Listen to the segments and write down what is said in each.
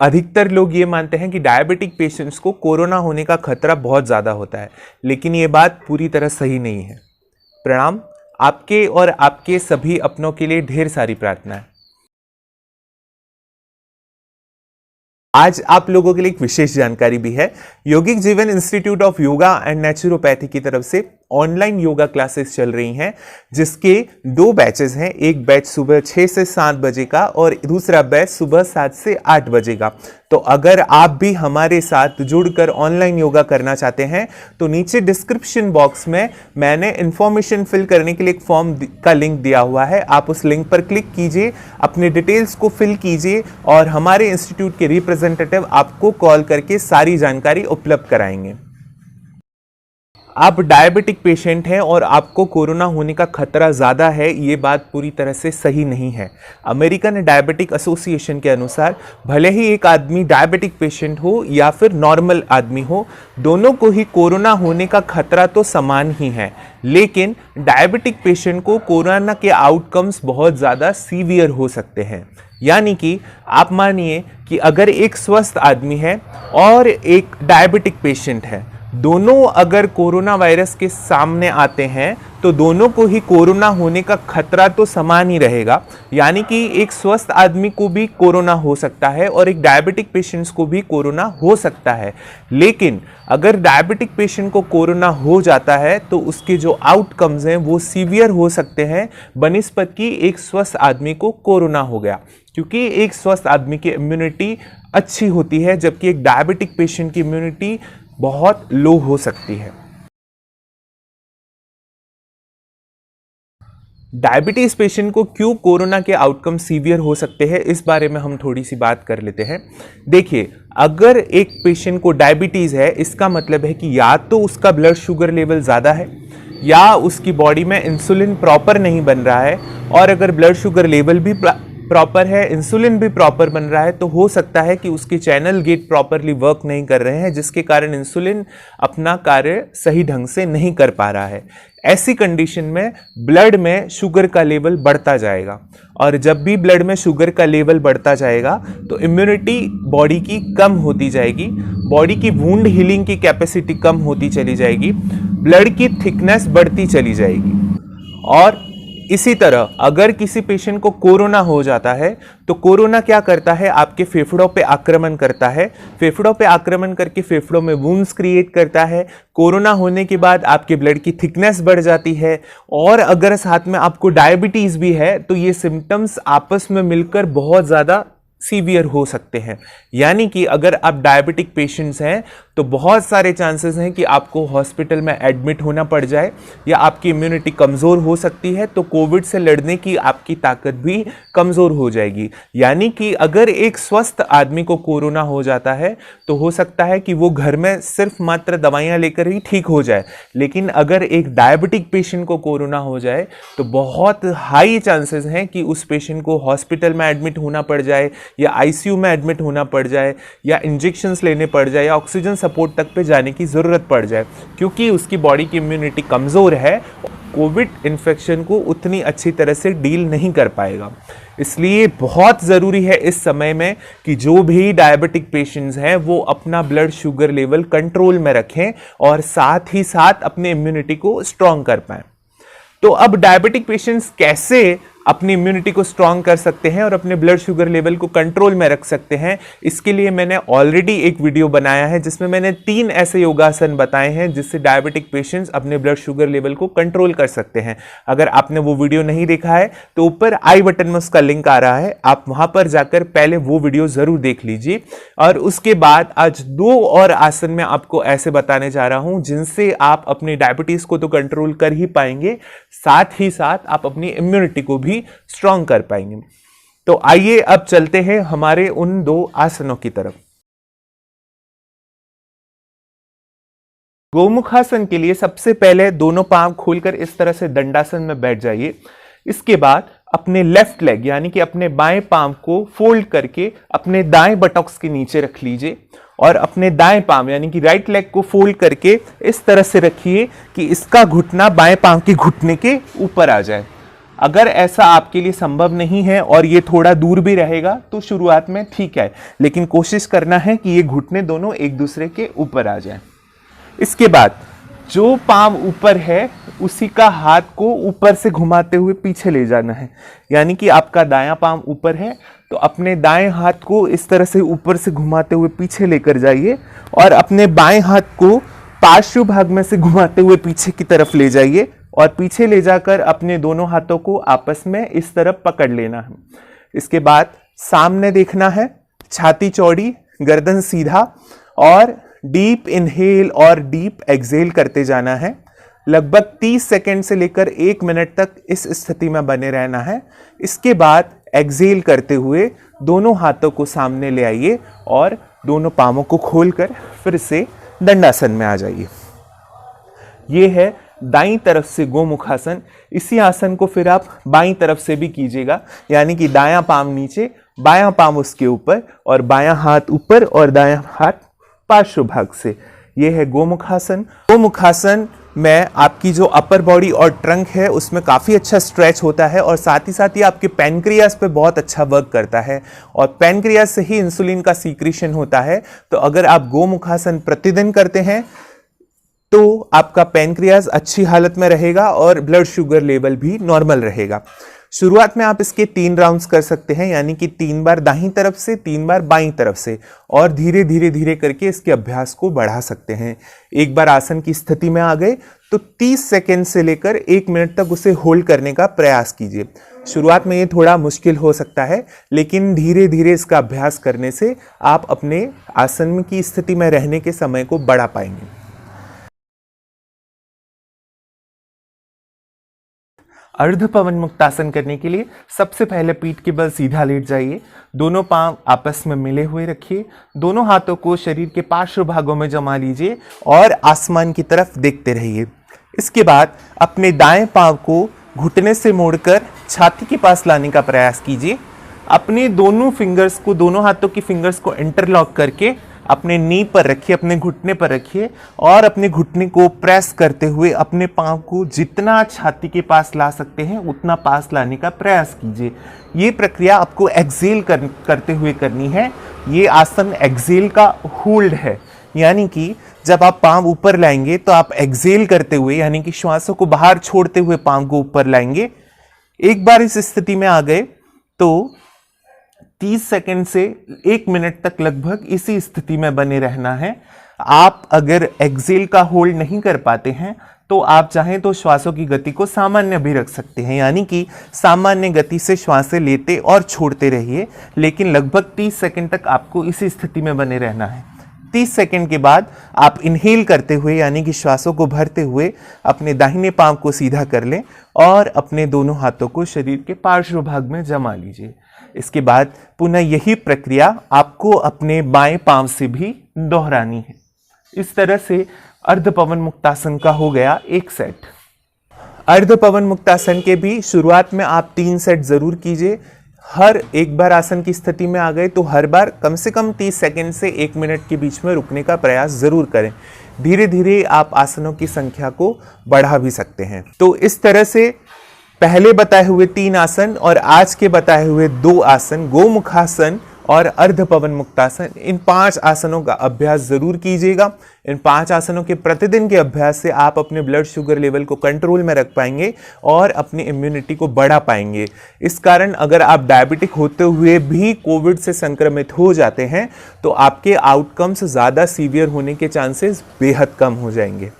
अधिकतर लोग ये मानते हैं कि डायबिटिक पेशेंट्स को कोरोना होने का खतरा बहुत ज़्यादा होता है, लेकिन ये बात पूरी तरह सही नहीं है। प्रणाम, आपके और आपके सभी अपनों के लिए ढेर सारी प्रार्थनाएं। आज आप लोगों के लिए एक विशेष जानकारी भी है। योगिक जीवन institute of yoga and naturopathy की तरफ से ऑनलाइन योगा क्लासेस चल रही हैं, जिसके 2 बैचेस हैं। एक बैच सुबह 6 से 7 बजे का और दूसरा बैच सुबह 7 से 8 बजे का। तो अगर आप भी हमारे साथ जुड़कर ऑनलाइन योगा करना चाहते हैं तो नीचे डिस्क्रिप्शन बॉक्स में मैंने इंफॉर्मेशन फिल करने के लिए एक फॉर्म का लिंक दिया हुआ है। आप उस लिंक पर क्लिक कीजिए, अपने डिटेल्स को फिल कीजिए और हमारे इंस्टीट्यूट के रिप्रेजेंटेटिव आपको कॉल करके सारी जानकारी उपलब्ध कराएंगे। आप डायबिटिक पेशेंट हैं और आपको कोरोना होने का खतरा ज़्यादा है, ये बात पूरी तरह से सही नहीं है। अमेरिकन डायबिटिक एसोसिएशन के अनुसार भले ही एक आदमी डायबिटिक पेशेंट हो या फिर नॉर्मल आदमी हो, दोनों को ही कोरोना होने का खतरा तो समान ही है, लेकिन डायबिटिक पेशेंट को कोरोना के आउटकम्स बहुत ज़्यादा सीवियर हो सकते हैं। यानी कि आप मानिए कि अगर एक स्वस्थ आदमी है और एक डायबिटिक पेशेंट है, दोनों अगर कोरोना वायरस के सामने आते हैं तो दोनों को ही कोरोना होने का खतरा तो समान ही रहेगा। यानी कि एक स्वस्थ आदमी को भी कोरोना हो सकता है और एक डायबिटिक पेशेंट्स को भी कोरोना हो सकता है। लेकिन अगर डायबिटिक पेशेंट को कोरोना हो जाता है तो उसके जो आउटकम्स हैं वो सीवियर हो सकते हैं बनिस्बत कि एक स्वस्थ आदमी को कोरोना हो गया, क्योंकि एक स्वस्थ आदमी की इम्यूनिटी अच्छी होती है जबकि एक डायबिटिक पेशेंट की इम्यूनिटी बहुत लो हो सकती है। डायबिटीज पेशेंट को क्यों कोरोना के आउटकम सीवियर हो सकते हैं, इस बारे में हम थोड़ी सी बात कर लेते हैं। देखिए, अगर एक पेशेंट को डायबिटीज है, इसका मतलब है कि या तो उसका ब्लड शुगर लेवल ज़्यादा है या उसकी बॉडी में इंसुलिन प्रॉपर नहीं बन रहा है। और अगर ब्लड शुगर लेवल भी प्रॉपर है, इंसुलिन भी प्रॉपर बन रहा है, तो हो सकता है कि उसके चैनल गेट प्रॉपरली वर्क नहीं कर रहे हैं, जिसके कारण इंसुलिन अपना कार्य सही ढंग से नहीं कर पा रहा है। ऐसी कंडीशन में ब्लड में शुगर का लेवल बढ़ता जाएगा और जब भी ब्लड में शुगर का लेवल बढ़ता जाएगा तो इम्यूनिटी बॉडी की कम होती जाएगी, बॉडी की वुंड हीलिंग की कैपेसिटी कम होती चली जाएगी, ब्लड की थिकनेस बढ़ती चली जाएगी। और इसी तरह अगर किसी पेशेंट को कोरोना हो जाता है तो कोरोना क्या करता है, आपके फेफड़ों पे आक्रमण करता है, फेफड़ों पे आक्रमण करके फेफड़ों में वुंड्स क्रिएट करता है। कोरोना होने के बाद आपके ब्लड की थिकनेस बढ़ जाती है और अगर साथ में आपको डायबिटीज भी है तो ये सिम्टम्स आपस में मिलकर बहुत ज़्यादा सीवियर हो सकते हैं। यानी कि अगर आप डायबिटिक पेशेंट्स हैं तो बहुत सारे चांसेस हैं कि आपको हॉस्पिटल में एडमिट होना पड़ जाए या आपकी इम्यूनिटी कमज़ोर हो सकती है, तो कोविड से लड़ने की आपकी ताकत भी कमज़ोर हो जाएगी। यानी कि अगर एक स्वस्थ आदमी को कोरोना हो जाता है तो हो सकता है कि वो घर में सिर्फ मात्र दवाइयाँ लेकर ही ठीक हो जाए, लेकिन अगर एक डायबिटिक पेशेंट को कोरोना हो जाए तो बहुत हाई चांसेस हैं कि उस पेशेंट को हॉस्पिटल में एडमिट होना पड़ जाए या आईसीयू में एडमिट होना पड़ जाए या इंजेक्शंस लेने पड़ जाए या ऑक्सीजन सपोर्ट तक पे जाने की ज़रूरत पड़ जाए, क्योंकि उसकी बॉडी की इम्यूनिटी कमज़ोर है, कोविड इन्फेक्शन को उतनी अच्छी तरह से डील नहीं कर पाएगा। इसलिए बहुत ज़रूरी है इस समय में कि जो भी डायबिटिक पेशेंट्स हैं वो अपना ब्लड शुगर लेवल कंट्रोल में रखें और साथ ही साथ अपने इम्यूनिटी को स्ट्रॉन्ग कर पाएं। तो अब डायबिटिक पेशेंट्स कैसे अपनी इम्यूनिटी को स्ट्रॉन्ग कर सकते हैं और अपने ब्लड शुगर लेवल को कंट्रोल में रख सकते हैं, इसके लिए मैंने ऑलरेडी एक वीडियो बनाया है जिसमें मैंने 3 ऐसे योगासन बताए हैं जिससे डायबिटिक पेशेंट्स अपने ब्लड शुगर लेवल को कंट्रोल कर सकते हैं। अगर आपने वो वीडियो नहीं देखा है तो ऊपर आई बटन में उसका लिंक आ रहा है, आप वहां पर जाकर पहले वो वीडियो जरूर देख लीजिए। और उसके बाद आज 2 और आसन में आपको ऐसे बताने जा रहा हूं जिनसे आप अपनी डायबिटीज को तो कंट्रोल कर ही पाएंगे, साथ ही साथ आप अपनी इम्यूनिटी को भी स्ट्रॉन्ग कर पाएंगे। तो आइए अब चलते हैं हमारे उन 2 आसनों की तरफ। गोमुखासन के लिए सबसे पहले दोनों पांव खोलकर इस तरह से दंडासन में बैठ जाइए। इसके बाद अपने लेफ्ट लेग यानी कि अपने बाएं पांव को फोल्ड करके अपने दाएं बटॉक्स के नीचे रख लीजिए और अपने दाएं पांव यानी कि राइट लेग को फोल्ड करके इस तरह से रखिए कि इसका घुटना बाएं पांव के घुटने के ऊपर आ जाए। अगर ऐसा आपके लिए संभव नहीं है और ये थोड़ा दूर भी रहेगा तो शुरुआत में ठीक है, लेकिन कोशिश करना है कि ये घुटने दोनों एक दूसरे के ऊपर आ जाएं। इसके बाद जो पाम ऊपर है उसी का हाथ को ऊपर से घुमाते हुए पीछे ले जाना है। यानी कि आपका दायां पाम ऊपर है तो अपने दाएं हाथ को इस तरह से ऊपर से घुमाते हुए पीछे लेकर जाइए और अपने बाएं हाथ को पार्श्व भाग में से घुमाते हुए पीछे की तरफ ले जाइए और पीछे ले जाकर अपने दोनों हाथों को आपस में इस तरफ पकड़ लेना है। इसके बाद सामने देखना है, छाती चौड़ी, गर्दन सीधा और डीप इनहेल और डीप एक्सहेल करते जाना है। लगभग 30 सेकंड से लेकर 1 मिनट तक इस स्थिति में बने रहना है। इसके बाद एक्सहेल करते हुए दोनों हाथों को सामने ले आइए और दोनों पामों को खोलकर फिर से दंडासन में आ जाइए। ये है दाईं तरफ से गोमुखासन। इसी आसन को फिर आप बाईं तरफ से भी कीजिएगा, यानी कि दायां पाम नीचे, बायां पाम उसके ऊपर और बायां हाथ ऊपर और दायां हाथ पार्श्व भाग से। यह है गोमुखासन। गोमुखासन में आपकी जो अपर बॉडी और ट्रंक है उसमें काफ़ी अच्छा स्ट्रेच होता है और साथ ही आपके पैनक्रियास पे बहुत अच्छा वर्क करता है और पैनक्रियास से ही इंसुलिन का सीक्रेशन होता है। तो अगर आप गोमुखासन प्रतिदिन करते हैं तो आपका पैनक्रियास अच्छी हालत में रहेगा और ब्लड शुगर लेवल भी नॉर्मल रहेगा। शुरुआत में आप इसके 3 राउंड्स कर सकते हैं, यानी कि 3 बार दाहिनी तरफ से, 3 बार बाईं तरफ से, और धीरे धीरे करके इसके अभ्यास को बढ़ा सकते हैं। एक बार आसन की स्थिति में आ गए तो 30 सेकेंड से लेकर 1 मिनट तक उसे होल्ड करने का प्रयास कीजिए। शुरुआत में ये थोड़ा मुश्किल हो सकता है, लेकिन धीरे धीरे इसका अभ्यास करने से आप अपने आसन की स्थिति में रहने के समय को बढ़ा पाएंगे। अर्ध पवन मुक्तासन करने के लिए सबसे पहले पीठ के बल सीधा लेट जाइए, दोनों पांव आपस में मिले हुए रखिए, दोनों हाथों को शरीर के पार्श्व भागों में जमा लीजिए और आसमान की तरफ देखते रहिए। इसके बाद अपने दाएं पांव को घुटने से मोड़कर छाती के पास लाने का प्रयास कीजिए। अपने दोनों फिंगर्स को, दोनों हाथों की फिंगर्स को इंटरलॉक करके अपने नी पर रखिए, अपने घुटने पर रखिए और अपने घुटने को प्रेस करते हुए अपने पांव को जितना छाती के पास ला सकते हैं उतना पास लाने का प्रयास कीजिए। ये प्रक्रिया आपको एक्सहेल करते हुए करनी है। ये आसन एक्सहेल का होल्ड है, यानी कि जब आप पांव ऊपर लाएंगे तो आप एक्सहेल करते हुए, यानी कि श्वासों को बाहर छोड़ते हुए पांव को ऊपर लाएंगे। एक बार इस स्थिति में आ गए तो 30 सेकंड से 1 मिनट तक लगभग इसी स्थिति में बने रहना है। आप अगर एक्सहेल का होल्ड नहीं कर पाते हैं तो आप चाहें तो श्वासों की गति को सामान्य भी रख सकते हैं, यानी कि सामान्य गति से श्वासें लेते और छोड़ते रहिए, लेकिन लगभग 30 सेकंड तक आपको इसी स्थिति में बने रहना है। 30 सेकंड के बाद आप इनहेल करते हुए, यानी कि श्वासों को भरते हुए अपने दाहिने पांव को सीधा कर लें और अपने दोनों हाथों को शरीर के पार्श्व भाग में जमा लीजिए। इसके बाद पुनः यही प्रक्रिया आपको अपने बाएं पांव से भी दोहरानी है। इस तरह से अर्ध पवन मुक्तासन का हो गया एक सेट। अर्ध पवन मुक्तासन के भी शुरुआत में आप 3 सेट जरूर कीजिए। हर एक बार आसन की स्थिति में आ गए तो हर बार कम से कम 30 सेकंड से 1 मिनट के बीच में रुकने का प्रयास जरूर करें। धीरे धीरे आप आसनों की संख्या को बढ़ा भी सकते हैं। तो इस तरह से पहले बताए हुए 3 आसन और आज के बताए हुए 2 आसन, गोमुखासन और अर्ध पवन मुक्तासन, इन 5 आसनों का अभ्यास जरूर कीजिएगा। इन 5 आसनों के प्रतिदिन के अभ्यास से आप अपने ब्लड शुगर लेवल को कंट्रोल में रख पाएंगे और अपनी इम्यूनिटी को बढ़ा पाएंगे। इस कारण अगर आप डायबिटिक होते हुए भी कोविड से संक्रमित हो जाते हैं तो आपके आउटकम्स ज़्यादा सीवियर होने के चांसेस बेहद कम हो जाएंगे।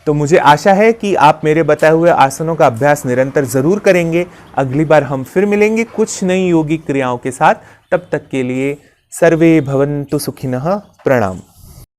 तो मुझे आशा है कि आप मेरे बताए हुए आसनों का अभ्यास निरंतर जरूर करेंगे। अगली बार हम फिर मिलेंगे कुछ नई योगिक क्रियाओं के साथ। तब तक के लिए सर्वे भवन्तु सुखिनः। प्रणाम।